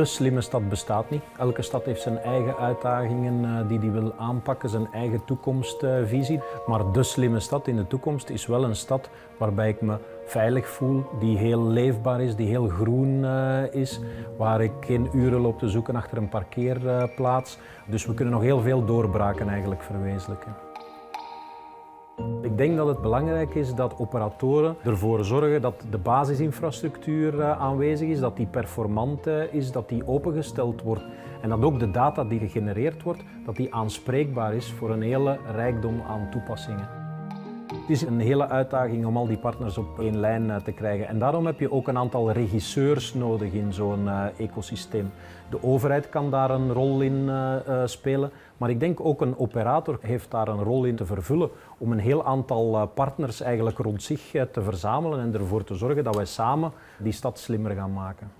De slimme stad bestaat niet. Elke stad heeft zijn eigen uitdagingen die die wil aanpakken, zijn eigen toekomstvisie. Maar de slimme stad in de toekomst is wel een stad waarbij ik me veilig voel, die heel leefbaar is, die heel groen is, waar ik geen uren loop te zoeken achter een parkeerplaats. Dus we kunnen nog heel veel doorbraken eigenlijk verwezenlijken. Ik denk dat het belangrijk is dat operatoren ervoor zorgen dat de basisinfrastructuur aanwezig is, dat die performant is, dat die opengesteld wordt en dat ook de data die gegenereerd wordt, dat die aanspreekbaar is voor een hele rijkdom aan toepassingen. Het is een hele uitdaging om al die partners op één lijn te krijgen en daarom heb je ook een aantal regisseurs nodig in zo'n ecosysteem. De overheid kan daar een rol in spelen, maar ik denk ook een operator heeft daar een rol in te vervullen om een heel aantal partners eigenlijk rond zich te verzamelen en ervoor te zorgen dat wij samen die stad slimmer gaan maken.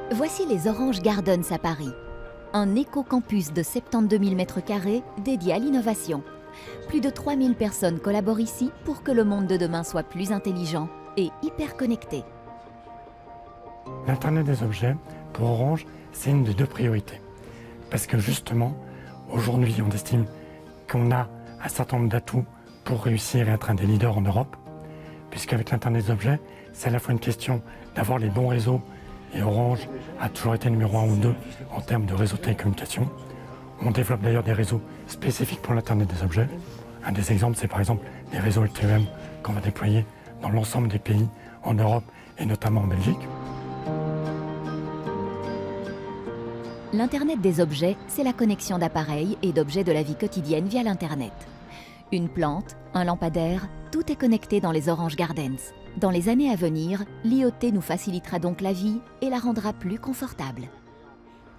Voici les Orange Gardens à Paris. Un éco-campus de 72 000 m² dédié à l'innovation. Plus de 3000 personnes collaborent ici pour que le monde de demain soit plus intelligent et hyper connecté. L'Internet des objets, pour Orange, c'est une des deux priorités. Parce que justement, aujourd'hui, on estime qu'on a un certain nombre d'atouts pour réussir et être un des leaders en Europe. Puisqu'avec l'Internet des objets, c'est à la fois une question d'avoir les bons réseaux. Et Orange a toujours été numéro 1 ou 2 en termes de réseau de télécommunications. On développe d'ailleurs des réseaux spécifiques pour l'Internet des objets. Un des exemples, c'est par exemple les réseaux LTE-M qu'on va déployer dans l'ensemble des pays en Europe et notamment en Belgique. L'Internet des objets, c'est la connexion d'appareils et d'objets de la vie quotidienne via l'Internet. Une plante, un lampadaire, tout est connecté dans les Orange Gardens. Dans les années à venir, l'IoT nous facilitera donc la vie et la rendra plus confortable.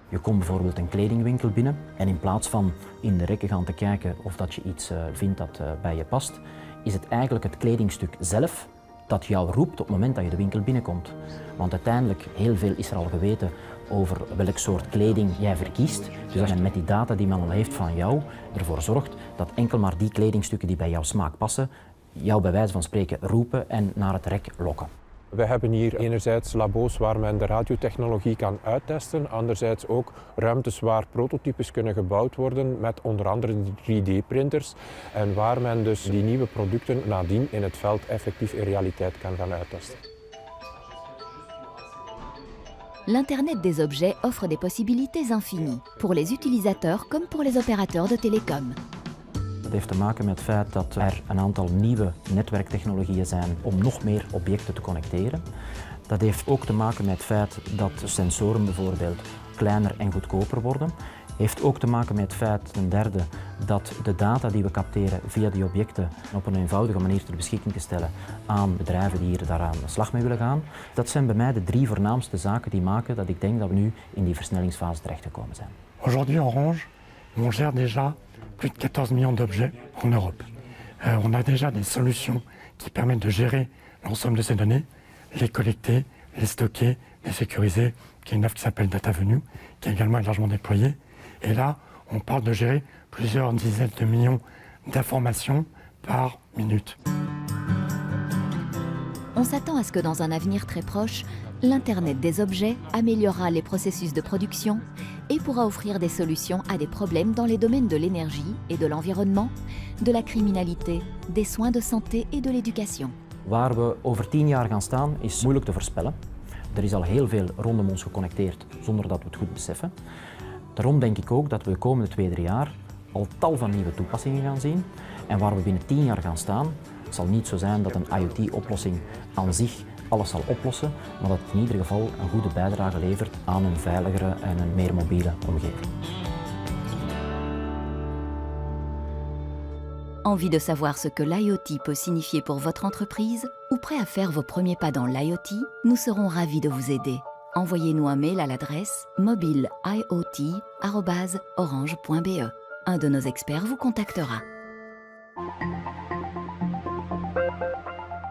Je komt bijvoorbeeld een kledingwinkel binnen en in plaats van in de rekken gaan te kijken of dat je iets vindt dat bij je past, is het eigenlijk het kledingstuk zelf dat jou roept op het moment dat je de winkel binnenkomt. Want uiteindelijk, heel veel is er al geweten over welk soort kleding jij verkiest. Dus als je met die data die men al heeft van jou ervoor zorgt dat enkel maar die kledingstukken die bij jouw smaak passen, jou bij wijze van spreken roepen en naar het rek lokken. We hebben hier enerzijds labo's waar men de radiotechnologie kan uittesten, anderzijds ook ruimtes waar prototypes kunnen gebouwd worden met onder andere 3D-printers en waar men dus die nieuwe producten nadien in het veld effectief in realiteit kan gaan uittesten. L'Internet des objets offre des possibilités infinies, pour les utilisateurs comme pour les opérateurs de télécom. Dat heeft te maken met het feit dat er een aantal nieuwe netwerktechnologieën zijn om nog meer objecten te connecteren. Dat heeft ook te maken met het feit dat sensoren bijvoorbeeld kleiner en goedkoper worden. Heeft ook te maken met het feit, ten derde, dat de data die we capteren via die objecten op een eenvoudige manier ter beschikking te stellen aan bedrijven die hier daaraan de slag mee willen gaan. Dat zijn bij mij de 3 voornaamste zaken die maken dat ik denk dat we nu in die versnellingsfase terechtgekomen zijn. Aujourd'hui, Orange, on gère déjà plus de 14 millions d'objets en Europe. On a déjà des solutions qui permettent de gérer l'ensemble de ces données, les collecter, les stocker, les sécuriser, qui est une offre qui s'appelle DataVenue, qui également est largement déployée. Et là, on parle de gérer plusieurs dizaines de millions d'informations par minute. On s'attend à ce que dans un avenir très proche, l'Internet des objets améliorera les processus de production et pourra offrir des solutions à des problèmes dans les domaines de l'énergie et de l'environnement, de la criminalité, des soins de santé et de l'éducation. Waar we over 10 jaar gaan staan is moeilijk te voorspellen. Er is al heel veel rondom ons geconnecteerd zonder dat we het goed beseffen. Daarom denk ik ook dat we de komende 2-3 jaar al tal van nieuwe toepassingen gaan zien. En waar we binnen 10 jaar gaan staan, het zal niet zo zijn dat een IoT-oplossing aan zich alles zal oplossen, maar dat het in ieder geval een goede bijdrage levert aan een veiligere en een meer mobiele omgeving. Envie de savoir ce que l'IoT peut signifier pour votre entreprise ou prêt à faire vos premiers pas dans l'IoT? Nous serons ravis de vous aider. Envoyez-nous un mail à l'adresse mobileiot@orange.be. Un de nos experts vous contactera.